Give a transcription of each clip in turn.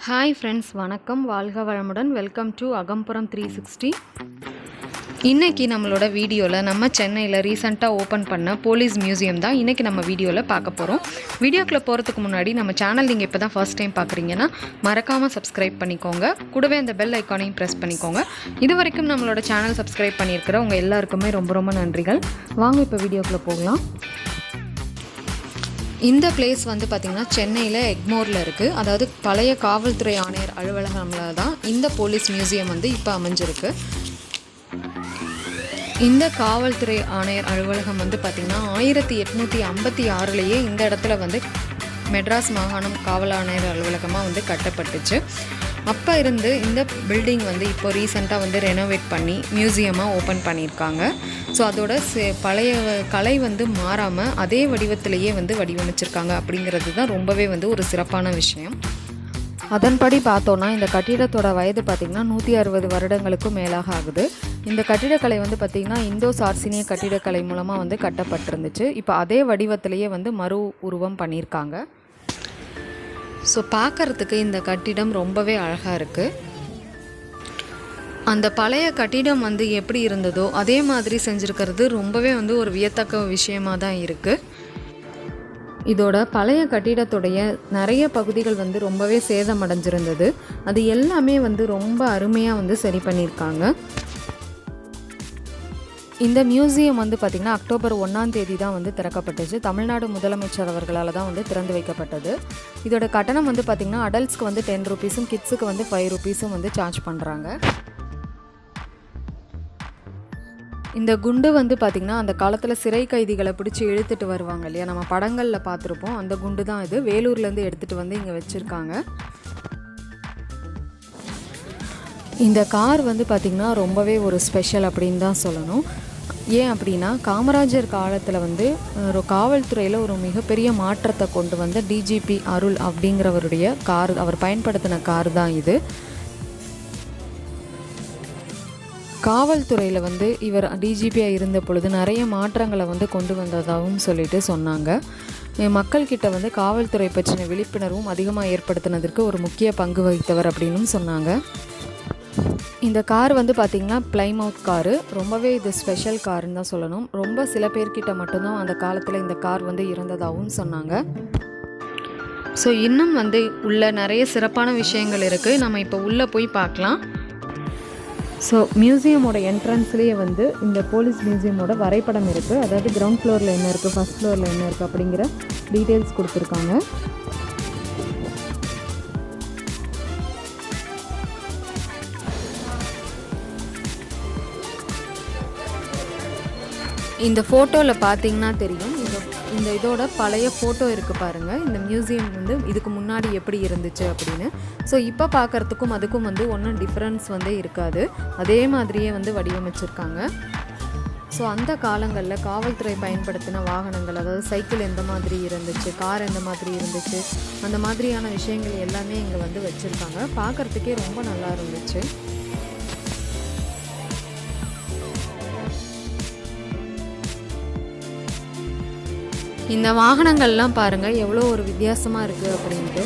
Hi friends, வணக்கம். வாழ்க வளமுடன். Welcome to Agampuram 360. இன்றைக்கி நம்மளோட வீடியோவில் நம்ம சென்னையில் ரீசெண்டாக ஓப்பன் பண்ண போலீஸ் மியூசியம் தான் இன்றைக்கி நம்ம வீடியோவில் பார்க்க போகிறோம். வீடியோக்குள்ளே போகிறதுக்கு முன்னாடி நம்ம சேனல் நீங்கள் இப்போ தான் ஃபர்ஸ்ட் டைம் பார்க்குறீங்கன்னா மறக்காமல் சப்ஸ்கிரைப் பண்ணிக்கோங்க. கூடவே அந்த பெல் ஐக்கானையும் ப்ரெஸ் பண்ணிக்கோங்க. இது வரைக்கும் நம்மளோட சேனல் சப்ஸ்கிரைப் பண்ணியிருக்கிற உங்கள் எல்லாருக்குமே ரொம்ப ரொம்ப நன்றிகள். வாங்க இப்போ வீடியோக்குள்ளே போகலாம். இந்த பிளேஸ் வந்து பார்த்திங்கன்னா சென்னையில் எக்மோரில் இருக்குது. அதாவது பழைய காவல்துறை ஆணையர் அலுவலகமில் தான் இந்த போலீஸ் மியூசியம் வந்து இப்போ அமைஞ்சிருக்கு. இந்த காவல்துறை ஆணையர் அலுவலகம் வந்து பார்த்திங்கன்னா 1856 இந்த இடத்துல வந்து மெட்ராஸ் மாகாணம் காவல் ஆணையர் அலுவலகமாக வந்து கட்டப்பட்டுச்சு. அப்போ இருந்து இந்த பில்டிங் வந்து இப்போ ரீசெண்டாக வந்து ரெனோவேட் பண்ணி மியூசியமாக ஓப்பன் பண்ணியிருக்காங்க. ஸோ அதோட பழைய கலை வந்து மாறாமல் அதே வடிவத்திலேயே வந்து வடிவமைச்சிருக்காங்க. அப்படிங்கிறது தான் ரொம்பவே வந்து ஒரு சிறப்பான விஷயம். அதன்படி பார்த்தோன்னா இந்த கட்டிடத்தோட வயது பார்த்திங்கன்னா 160 வருடங்களுக்கும் மேலாக ஆகுது. இந்த கட்டிடக்கலை வந்து பார்த்திங்கன்னா இந்தோ சார்சினிய கட்டிடக்கலை மூலமாக வந்து கட்டப்பட்டிருந்துச்சு. இப்போ அதே வடிவத்திலேயே வந்து மறு உருவம் பண்ணியிருக்காங்க. ஸோ பார்க்குறதுக்கு இந்த கட்டிடம் ரொம்பவே அழகாக இருக்குது. அந்த பழைய கட்டிடம் வந்து எப்படி இருந்ததோ அதே மாதிரி செஞ்சுருக்கிறது ரொம்பவே வந்து ஒரு வியத்தக்க விஷயமாக தான் இருக்குது. இதோட பழைய கட்டிடத்துடைய நிறைய பகுதிகள் வந்து ரொம்பவே சேதமடைஞ்சிருந்தது. அது எல்லாமே வந்து ரொம்ப அருமையாக வந்து சரி பண்ணியிருக்காங்க. இந்த மியூசியம் வந்து பார்த்திங்கன்னா அக்டோபர் 1 தான் வந்து திறக்கப்பட்டுச்சு. தமிழ்நாடு முதலமைச்சர் அவர்களால் தான் வந்து திறந்து வைக்கப்பட்டது. இதோட கட்டணம் வந்து பார்த்திங்கன்னா அடல்ட்ஸ்க்கு வந்து 10 ரூபீஸும் கிட்ஸுக்கு வந்து 5 ரூபீஸும் வந்து சார்ஜ் பண்ணுறாங்க. இந்த குண்டு வந்து பார்த்திங்கன்னா அந்த காலத்தில் சிறை கைதிகளை பிடிச்சி இழுத்துட்டு வருவாங்க இல்லையா, நம்ம படங்களில் பார்த்துருப்போம். அந்த குண்டு தான் இது. வேலூர்லேருந்து எடுத்துகிட்டு வந்து இங்கே வச்சுருக்காங்க. இந்த கார் வந்து பார்த்திங்கன்னா ரொம்பவே ஒரு ஸ்பெஷல் அப்படின்னு தான் சொல்லணும். ஏன் அப்படின்னா காமராஜர் காலத்தில் வந்து ஒரு காவல்துறையில் ஒரு மிகப்பெரிய மாற்றத்தை கொண்டு வந்த டிஜிபி அருள் அப்படிங்கிறவருடைய கார், அவர் பயன்படுத்தின கார் தான் இது. காவல்துறையில் வந்து இவர் டிஜிபியாக இருந்த பொழுது நிறைய மாற்றங்களை வந்து கொண்டு வந்ததாகவும் சொல்லிட்டு சொன்னாங்க. மக்கள்கிட்ட வந்து காவல்துறை பற்றின விழிப்புணர்வும் அதிகமாக ஏற்படுத்தினதற்கு ஒரு முக்கிய பங்கு வகித்தவர் அப்படின்னும் சொன்னாங்க. இந்த கார் வந்து பார்த்திங்கன்னா பிளைமவுத் காரு. ரொம்பவே இது ஸ்பெஷல் காருன்னு தான் சொல்லணும். ரொம்ப சில பேர்கிட்ட மட்டும்தான் அந்த காலத்தில் இந்த கார் வந்து இருந்ததாகவும் சொன்னாங்க. ஸோ இன்னும் வந்து உள்ள நிறைய சிறப்பான விஷயங்கள் இருக்குது. நம்ம இப்போ உள்ளே போய் பார்க்கலாம். ஸோ மியூசியமோட என்ட்ரன்ஸ்லேயே வந்து இந்த போலீஸ் மியூசியமோட வரைபடம் இருக்குது. அதாவது கிரவுண்ட் ஃப்ளோரில் என்ன இருக்குது, ஃபஸ்ட் ஃப்ளோரில் என்ன இருக்குது அப்படிங்கிற டீட்டெயில்ஸ் கொடுத்துருக்காங்க. இந்த ஃபோட்டோவில் பார்த்தீங்கன்னா தெரியும், இந்த இதோட பழைய ஃபோட்டோ இருக்குது பாருங்கள். இந்த மியூசியம் வந்து இதுக்கு முன்னாடி எப்படி இருந்துச்சு அப்படின்னு. ஸோ இப்போ பார்க்குறதுக்கும் அதுக்கும் வந்து ஒன்றும் டிஃப்ரென்ஸ் வந்து இருக்காது. அதே மாதிரியே வந்து வடிவமைச்சிருக்காங்க. ஸோ அந்த காலங்களில் காவல்துறை பயன்படுத்தின வாகனங்கள், அதாவது சைக்கிள் எந்த மாதிரி இருந்துச்சு, கார் எந்த மாதிரி இருந்துச்சு, அந்த மாதிரியான விஷயங்கள் எல்லாமே இங்கே வந்து வச்சுருக்காங்க. பார்க்குறதுக்கே ரொம்ப நல்லா இருந்துச்சு. இந்த வாகனங்கள்லாம் பாருங்கள் எவ்வளோ ஒரு வித்தியாசமாக இருக்குது அப்படின்ட்டு.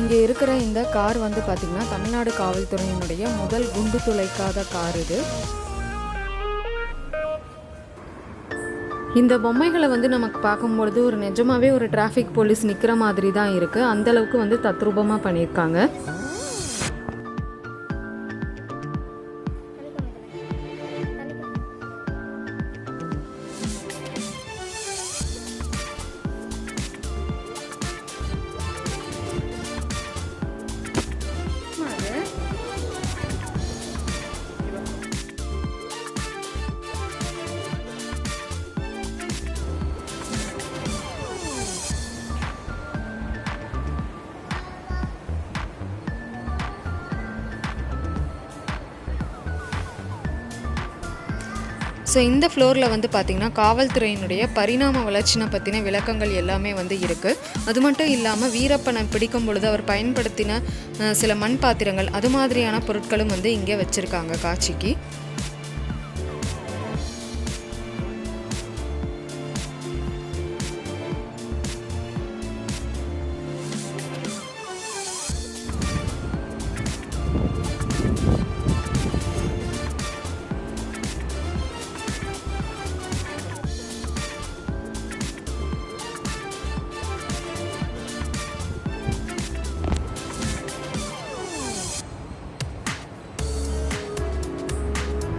இங்கே இருக்கிற இந்த கார் வந்து பார்த்திங்கன்னா தமிழ்நாடு காவல்துறையினுடைய முதல் குண்டு துளைக்காத கார் இது. இந்த பொம்மைகளை வந்து நமக்கு பார்க்கும்பொழுது ஒரு நிஜமாகவே ஒரு டிராஃபிக் போலீஸ் நிற்கிற மாதிரி தான் இருக்குது. அந்தளவுக்கு வந்து தத்ரூபமாக பண்ணியிருக்காங்க. ஸோ இந்த ஃப்ளோரில் வந்து பார்த்திங்கன்னா காவல்துறையினுடைய பரிணாம வளர்ச்சினை பற்றின விளக்கங்கள் எல்லாமே வந்து இருக்குது. அது மட்டும் இல்லாமல் வீரப்பனை பிடிக்கும் பொழுது அவர் பயன்படுத்தின சில மண் பாத்திரங்கள் அது மாதிரியான பொருட்களும் வந்து இங்கே வச்சுருக்காங்க காட்சிக்கு.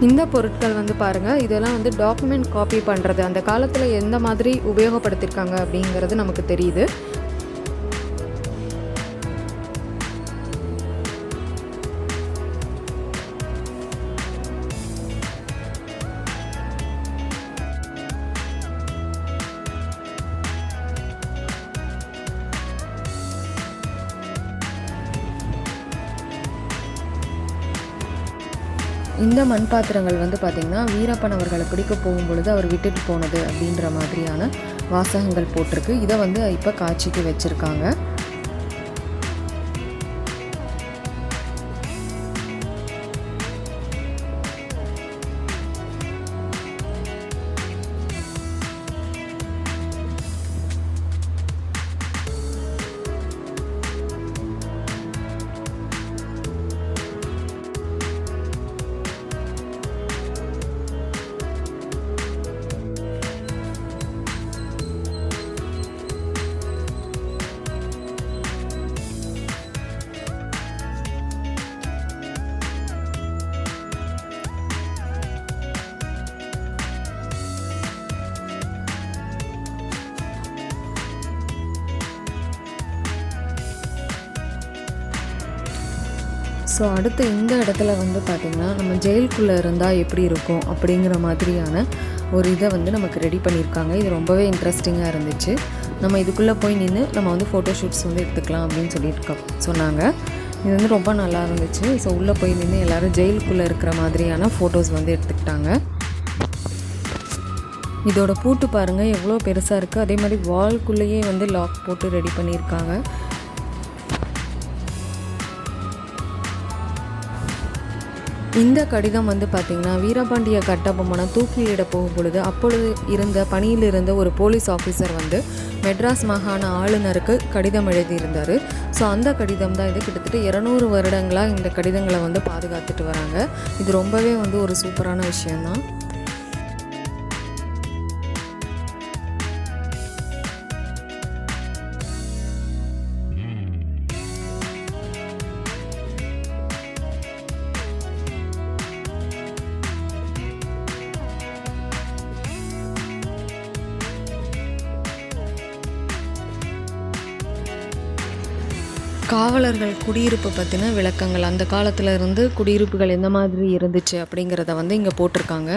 இந்த பொருட்கள் வந்து பாருங்கள், இதெல்லாம் வந்து டாக்குமெண்ட் காப்பி பண்ணுறது, அந்த காலத்தில் எந்த மாதிரி உபயோகப்படுத்தியிருக்காங்க அப்படிங்கிறது நமக்கு தெரியுது. இந்த மண் பாத்திரங்கள் வந்து பார்த்திங்கன்னா வீரப்பன் அவர்களை பிடிக்க போகும்பொழுது அவர் விட்டுட்டு போனது அப்படின்ற மாதிரியான வாசகங்கள் போட்டிருக்கு. இதை வந்து இப்போ காட்சிக்கு வச்சுருக்காங்க. ஸோ அடுத்து இந்த இடத்துல வந்து பார்த்திங்கன்னா நம்ம ஜெயிலுக்குள்ளே இருந்தால் எப்படி இருக்கும் அப்படிங்கிற மாதிரியான ஒரு இதை வந்து நமக்கு ரெடி பண்ணியிருக்காங்க. இது ரொம்பவே இன்ட்ரெஸ்டிங்காக இருந்துச்சு. நம்ம இதுக்குள்ளே போய் நின்று நம்ம வந்து ஃபோட்டோ ஷூட்ஸ் வந்து எடுத்துக்கலாம் அப்படின்னு சொன்னாங்க. இது வந்து ரொம்ப நல்லா இருந்துச்சு. ஸோ உள்ளே போய் நின்று எல்லோரும் ஜெயிலுக்குள்ளே இருக்கிற மாதிரியான ஃபோட்டோஸ் வந்து எடுத்துக்கிட்டாங்க. இதோட பூட்டு பாருங்கள் எவ்வளோ பெருசாக இருக்குது. அதே மாதிரி வால்குள்ளேயே வந்து லாக் போட்டு ரெடி பண்ணியிருக்காங்க. இந்த கடிதம் வந்து பார்த்திங்கன்னா வீரபாண்டிய கட்டபொம்மனை தூக்கிலிட போகும் பொழுது அப்பொழுது பணியில் இருந்த ஒரு போலீஸ் ஆஃபீஸர் வந்து மெட்ராஸ் மாகாண ஆளுநருக்கு கடிதம் எழுதியிருந்தார். ஸோ அந்த கடிதம் தான் இது. கிட்டத்தட்ட 200 வருடங்களாக இந்த கடிதங்களை வந்து பாதுகாத்துட்டு வராங்க. இது ரொம்பவே வந்து ஒரு சூப்பரான விஷயந்தான். காவலர்கள் குடியிருப்பு பற்றின விளக்கங்கள், அந்த காலத்தில் இருந்து குடியிருப்புகள் எந்த மாதிரி இருந்துச்சு அப்படிங்கிறத வந்து இங்கே போட்டிருக்காங்க.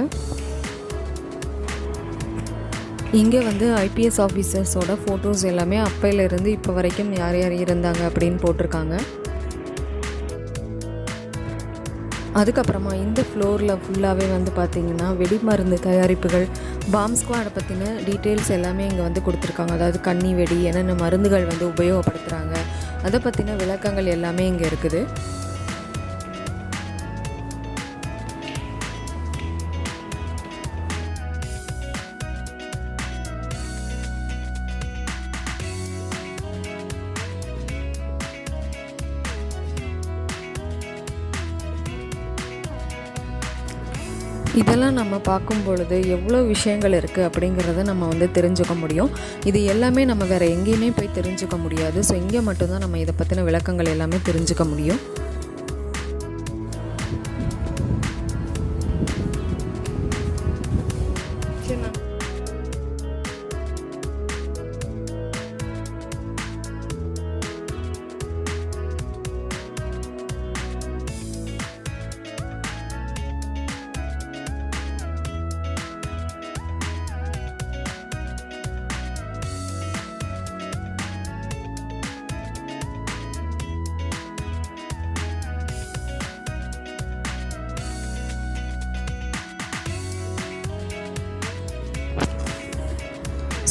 இங்கே வந்து ஐபிஎஸ் ஆஃபீஸர்ஸோட ஃபோட்டோஸ் எல்லாமே அப்பையிலேருந்து இப்போ வரைக்கும் யார் யார் இருந்தாங்க அப்படின்னு போட்டிருக்காங்க. அதுக்கப்புறமா இந்த ஃப்ளோரில் ஃபுல்லாகவே வந்து பார்த்திங்கன்னா வெடிமருந்து தயாரிப்புகள், பாம் ஸ்குவாடை பற்றின டீட்டெயில்ஸ் எல்லாமே இங்கே வந்து கொடுத்துருக்காங்க. அதாவது கன்னி வெடி, என்னென்ன மருந்துகள் வந்து உபயோகப்படுத்துகிறாங்க, அதை பற்றின விளக்கங்கள் எல்லாமே இங்கே இருக்குது. இதெல்லாம் நம்ம பார்க்கும் பொழுது எவ்வளோ விஷயங்கள் இருக்குது அப்படிங்கிறத நம்ம வந்து தெரிஞ்சுக்க முடியும். இது எல்லாமே நம்ம வேறு எங்கேயுமே போய் தெரிஞ்சுக்க முடியாது. ஸோ இங்கே மட்டும்தான் நம்ம இதை பற்றின விளக்கங்கள் எல்லாமே தெரிஞ்சுக்க முடியும்.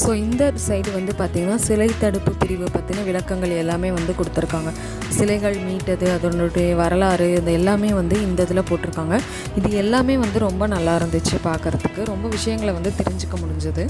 ஸோ இந்த சைடு வந்து பார்த்திங்கன்னா சிலை தடுப்பு பிரிவு பற்றின விளக்கங்கள் எல்லாமே வந்து கொடுத்துருக்காங்க. சிலைகள் மீட்டது, அதனுடைய வரலாறு, இது எல்லாமே வந்து இந்த இதில் போட்டிருக்காங்க. இது எல்லாமே வந்து ரொம்ப நல்லா இருந்துச்சு பார்க்குறதுக்கு. ரொம்ப விஷயங்களை வந்து தெரிஞ்சுக்க முடிஞ்சது.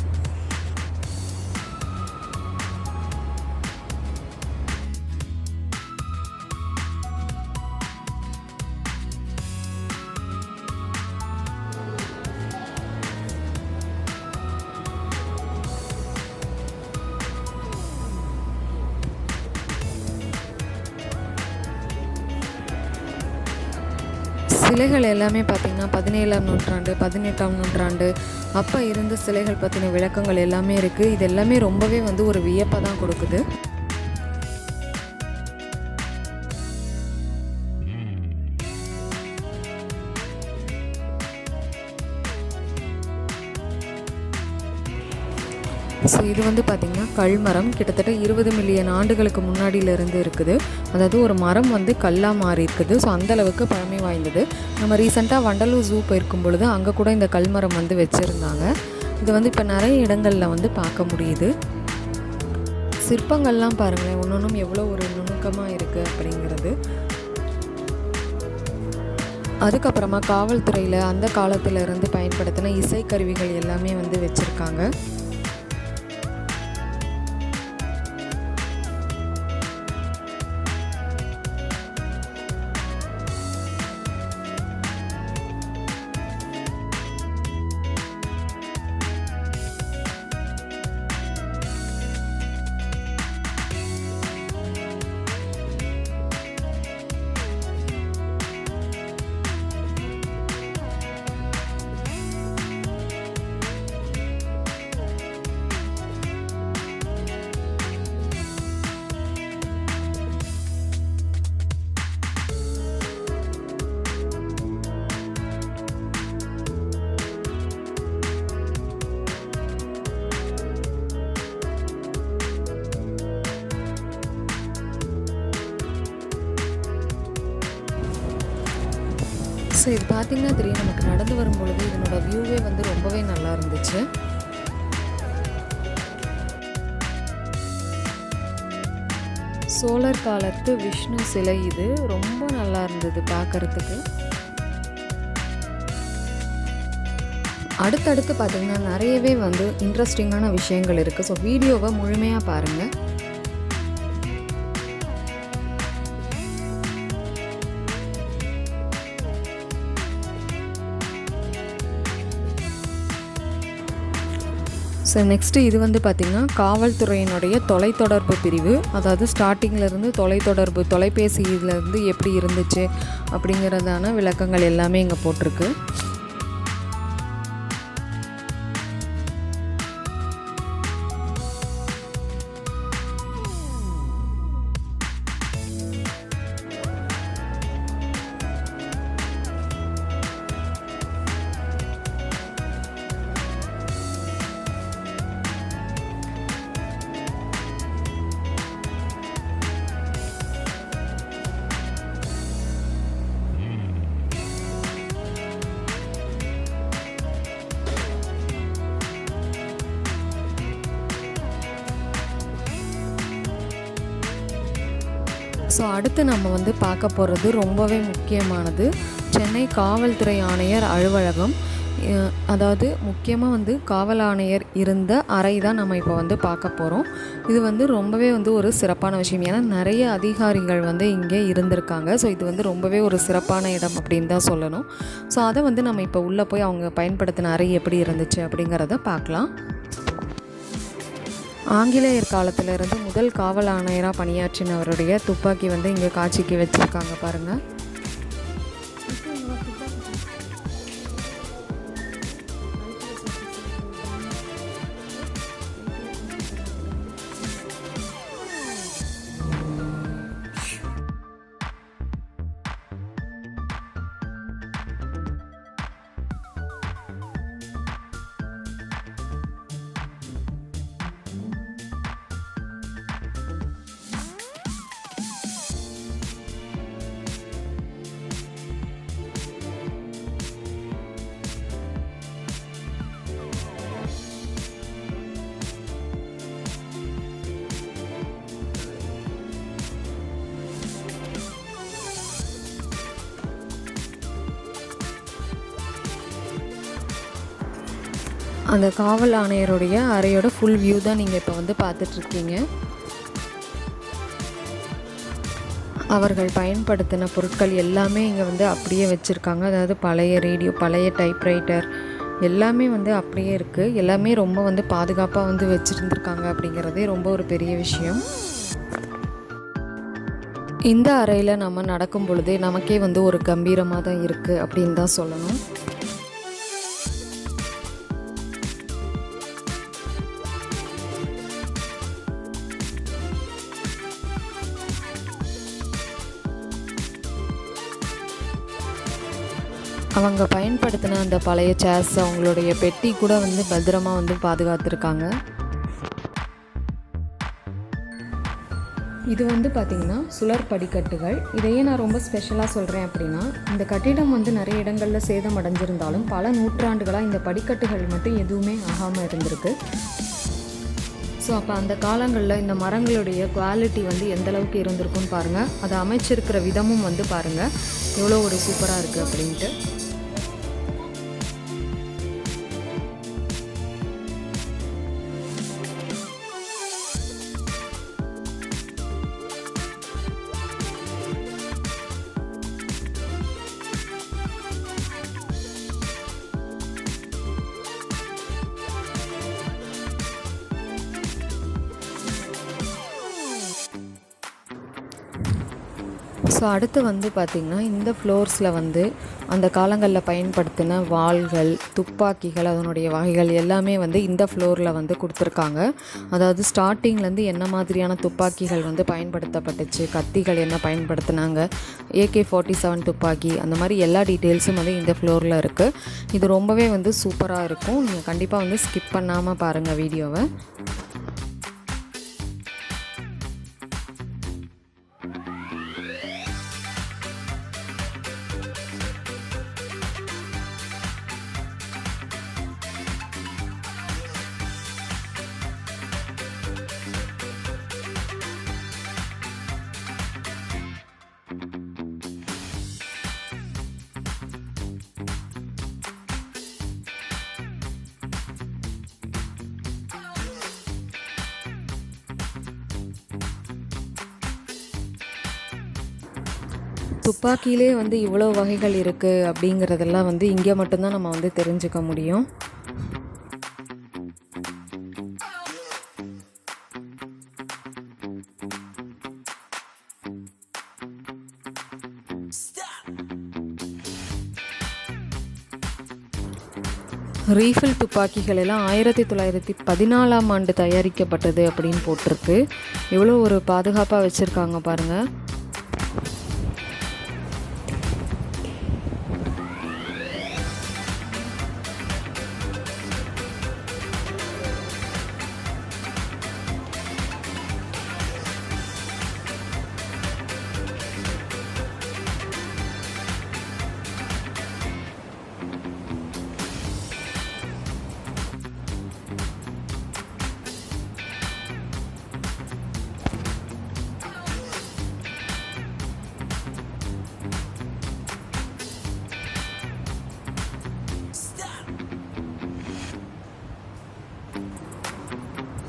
சிலைகள் எல்லாமே பார்த்திங்கன்னா 17ஆம் நூற்றாண்டு, 18ஆம் நூற்றாண்டு அப்போ இருந்த சிலைகள் பற்றின விளக்கங்கள் எல்லாமே இருக்குது. இது எல்லாமே ரொம்பவே வந்து ஒரு வியப்பை தான் கொடுக்குது. ஸோ இது வந்து பார்த்திங்கன்னா கல்மரம் கிட்டத்தட்ட 20 மில்லியன் ஆண்டுகளுக்கு முன்னாடியிலேருந்து இருக்குது. அதாவது ஒரு மரம் வந்து கல்லாக மாறி இருக்குது. ஸோ அந்தளவுக்கு பழமை வாய்ந்தது. நம்ம ரீசெண்டாக வண்டலூர் ஜூ போயிருக்கும் பொழுது அங்கே கூட இந்த கல்மரம் வந்து வச்சுருந்தாங்க. இது வந்து இப்போ நிறைய இடங்களில் வந்து பார்க்க முடியுது. சிற்பங்கள்லாம் பாருங்களேன், ஒன்றொன்றும் எவ்வளோ ஒரு நுணுக்கமாக இருக்குது அப்படிங்கிறது. அதுக்கப்புறமா காவல்துறையில் அந்த காலத்திலேருந்து பயன்படுத்தின இசைக்கருவிகள் எல்லாமே வந்து வச்சுருக்காங்க. ஸோ இது பார்த்திங்கன்னா தெரியும், நமக்கு நடந்து வரும்பொழுது இதனோட வியூவே வந்து ரொம்பவே நல்லா இருந்துச்சு. சோழர் காலத்து விஷ்ணு சிலை இது ரொம்ப நல்லா இருந்தது பார்க்குறதுக்கு. அடுத்தடுத்து பார்த்திங்கன்னா நிறையவே வந்து இன்ட்ரெஸ்டிங்கான விஷயங்கள் இருக்குது. ஸோ வீடியோவை முழுமையாக பாருங்கள். ஸோ நெக்ஸ்ட்டு இது வந்து பார்த்திங்கன்னா காவல்துறையினுடைய தொலைத்தொடர்பு பிரிவு. அதாவது ஸ்டார்டிங்கிலேருந்து தொலைபேசி இதிலேருந்து எப்படி இருந்துச்சு அப்படிங்கிறதான விளக்கங்கள் எல்லாமே இங்கே போட்டிருக்கு. ஸோ அடுத்து நம்ம வந்து பார்க்க போகிறது ரொம்பவே முக்கியமானது, சென்னை காவல்துறை ஆணையர் அலுவலகம். அதாவது முக்கியமாக வந்து காவல் ஆணையர் இருந்த அறை தான் நம்ம இப்போ வந்து பார்க்க போகிறோம். இது வந்து ரொம்பவே வந்து ஒரு சிறப்பான விஷயம். ஏன்னா நிறைய அதிகாரிகள் வந்து இங்கே இருந்திருக்காங்க. ஸோ இது வந்து ரொம்பவே ஒரு சிறப்பான இடம் அப்படின்னு தான் சொல்லணும். ஸோ அதை வந்து நம்ம இப்போ உள்ளே போய் அவங்க பயன்படுத்தின அறை எப்படி இருந்துச்சு அப்படிங்கிறத பார்க்கலாம். ஆங்கிலேயர் காலத்திலிருந்து முதல் காவல் ஆணையராக பணியாற்றினவருடைய துப்பாக்கி வந்து இங்கே காட்சிக்கு வச்சுருக்காங்க பாருங்கள். அந்த காவல் ஆணையருடைய அறையோட ஃபுல் வியூ தான் நீங்கள் இப்போ வந்து பார்த்துட்ருக்கீங்க. அவர்கள் பயன்படுத்தின பொருட்கள் எல்லாமே இங்கே வந்து அப்படியே வச்சுருக்காங்க. அதாவது பழைய ரேடியோ, பழைய டைப்ரைட்டர் எல்லாமே வந்து அப்படியே இருக்குது. எல்லாமே ரொம்ப வந்து பாதுகாப்பாக வந்து வச்சுருந்துருக்காங்க அப்படிங்கிறதே ரொம்ப ஒரு பெரிய விஷயம். இந்த அறையில் நம்ம நடக்கும் பொழுதே நமக்கே வந்து ஒரு கம்பீரமாக தான் இருக்குது அப்படின்னு தான் சொல்லணும். அவங்க பயன்படுத்தின அந்த பழைய சேர்ஸ், அவங்களுடைய பெட்டி கூட வந்து பத்திரமாக வந்து பாதுகாத்துருக்காங்க. இது வந்து பார்த்திங்கன்னா சுழற் படிக்கட்டுகள். இதையே நான் ரொம்ப ஸ்பெஷலாக சொல்கிறேன் அப்படின்னா, இந்த கட்டிடம் வந்து நிறைய இடங்களில் சேதம் அடைஞ்சிருந்தாலும் பல நூற்றாண்டுகளாக இந்த படிக்கட்டுகள் மட்டும் எதுவுமே ஆகாமல் இருந்திருக்கு. ஸோ அப்போ அந்த காலங்களில் இந்த மரங்களுடைய குவாலிட்டி வந்து எந்தளவுக்கு இருந்திருக்குன்னு பாருங்கள். அதை அமைச்சிருக்கிற விதமும் வந்து பாருங்கள் எவ்வளோ ஒரு சூப்பராக இருக்குது அப்படின்ட்டு. ஸோ அடுத்து வந்து பார்த்திங்கன்னா இந்த ஃப்ளோர்ஸில் வந்து அந்த காலங்களில் பயன்படுத்தின வாள்கள், துப்பாக்கிகள், அதனுடைய வகைகள் எல்லாமே வந்து இந்த ஃப்ளோரில் வந்து கொடுத்துருக்காங்க. அதாவது ஸ்டார்டிங்லேருந்து என்ன மாதிரியான துப்பாக்கிகள் வந்து பயன்படுத்தப்பட்டுச்சு, கத்திகள் என்ன பயன்படுத்தினாங்க, AK-47 துப்பாக்கி, அந்த மாதிரி எல்லா டீட்டெயில்ஸும் வந்து இந்த ஃப்ளோரில் இருக்குது. இது ரொம்பவே வந்து சூப்பராக இருக்கும். நீங்கள் கண்டிப்பாக வந்து ஸ்கிப் பண்ணாமல் பாருங்கள் வீடியோவை. துப்பாக்கியிலே வந்து இவ்வளோ வகைகள் இருக்குது அப்படிங்கிறதெல்லாம் வந்து இங்கே மட்டும்தான் நம்ம வந்து தெரிஞ்சுக்க முடியும். ரீஃபில் துப்பாக்கிகள் எல்லாம் 1914ஆம் ஆண்டு தயாரிக்கப்பட்டது அப்படின்னு போட்டிருக்கு. எவ்வளோ ஒரு பாதுகாப்பாக வச்சுருக்காங்க பாருங்கள்.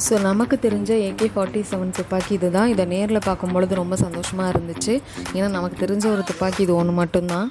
ஸோ நமக்கு தெரிஞ்ச AK-47 துப்பாக்கி இது தான். இதை நேரில் பார்க்கும்பொழுது ரொம்ப சந்தோஷமாக இருந்துச்சு. ஏன்னா நமக்கு தெரிஞ்ச ஒரு துப்பாக்கி இது ஒன்று மட்டும்தான்.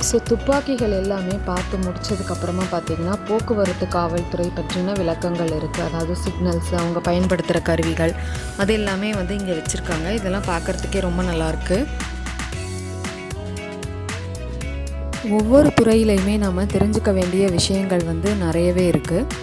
ஸோ துப்பாக்கிகள் எல்லாமே பார்த்து முடித்ததுக்கப்புறமா பார்த்திங்கன்னா போக்குவரத்து காவல்துறை பற்றின விளக்கங்கள் இருக்குது. அதாவது சிக்னல்ஸ், அவங்க பயன்படுத்துகிற கருவிகள், அது எல்லாமே வந்து இங்கே வச்சுருக்காங்க. இதெல்லாம் பார்க்குறதுக்கே ரொம்ப நல்லாயிருக்கு. ஒவ்வொரு துறையிலையுமே நம்ம தெரிஞ்சுக்க வேண்டிய விஷயங்கள் வந்து நிறையவே இருக்குது.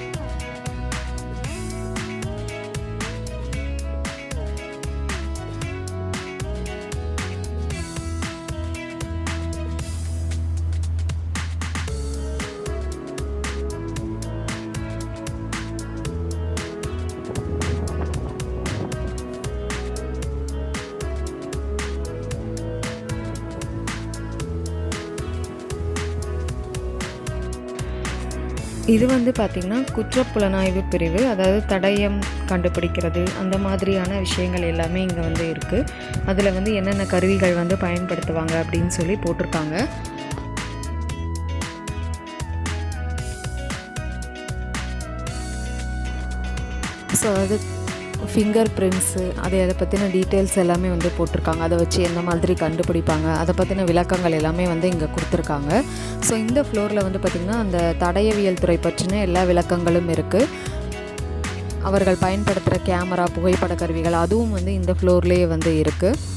இது வந்து பார்த்திங்கன்னா குற்றப்புலனாய்வு பிரிவு, அதாவது தடயம் கண்டுபிடிக்கிறது, அந்த மாதிரியான விஷயங்கள் எல்லாமே இங்கே வந்து இருக்குது. அதில் வந்து என்னென்ன கருவிகள் வந்து பயன்படுத்துவாங்க அப்படின்னு சொல்லி போட்டிருக்காங்க. ஸோ அது ஃபிங்கர் பிரிண்ட்ஸு, அதை பற்றின டீட்டெயில்ஸ் எல்லாமே வந்து போட்டிருக்காங்க. அதை வச்சு எந்த மாதிரி கண்டுபிடிப்பாங்க, அதை பற்றின விளக்கங்கள் எல்லாமே வந்து இங்கே கொடுத்துருக்காங்க. ஸோ இந்த ஃப்ளோரில் வந்து பார்த்திங்கன்னா அந்த தடயவியல் துறை பற்றின எல்லா விளக்கங்களும் இருக்குது. அவர்கள் பயன்படுத்துகிற கேமரா, புகைப்பட கருவிகள், அதுவும் வந்து இந்த ஃப்ளோர்லேயே வந்து இருக்குது.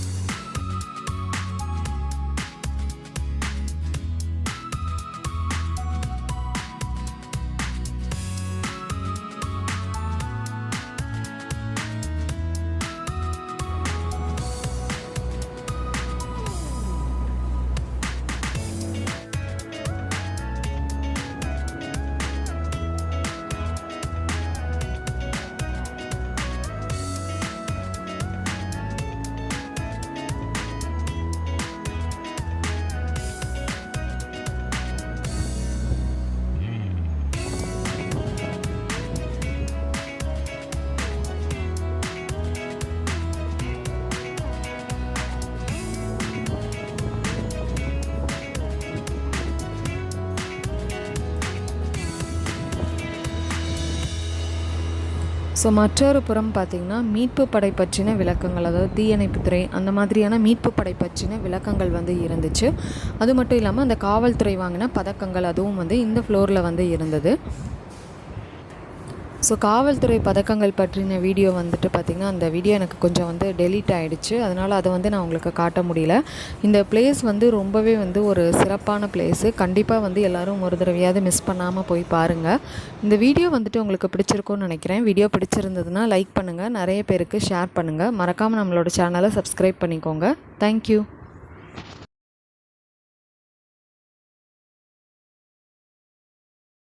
ஸோ மற்றொரு புறம் பார்த்திங்கன்னா மீட்பு படை பற்றின விளக்கங்கள், அதாவது தீயணைப்புத்துறை அந்த மாதிரியான மீட்பு படை பற்றின விளக்கங்கள் வந்து இருந்துச்சு. அது மட்டும் இல்லாமல் அந்த காவல்துறை வாங்கின பதக்கங்கள் அதுவும் வந்து இந்த ஃப்ளோரில் வந்து இருந்தது. ஸோ காவல்துறை பதக்கங்கள் பற்றின வீடியோ வந்துட்டு பார்த்திங்கன்னா அந்த வீடியோ எனக்கு கொஞ்சம் வந்து டெலீட் ஆகிடுச்சு. அதனால் அதை வந்து நான் உங்களுக்கு காட்ட முடியல. இந்த பிளேஸ் வந்து ரொம்பவே வந்து ஒரு சிறப்பான பிளேஸு. கண்டிப்பாக வந்து எல்லோரும் ஒரு தடவையாவது மிஸ் பண்ணாமல் போய் பாருங்கள். இந்த வீடியோ வந்துட்டு உங்களுக்கு பிடிச்சிருக்கும்னு நினைக்கிறேன். வீடியோ பிடிச்சிருந்ததுன்னா லைக் பண்ணுங்கள், நிறைய பேருக்கு ஷேர் பண்ணுங்கள். மறக்காமல் நம்மளோட சேனலை சப்ஸ்கிரைப் பண்ணிக்கோங்க. தேங்க்யூ.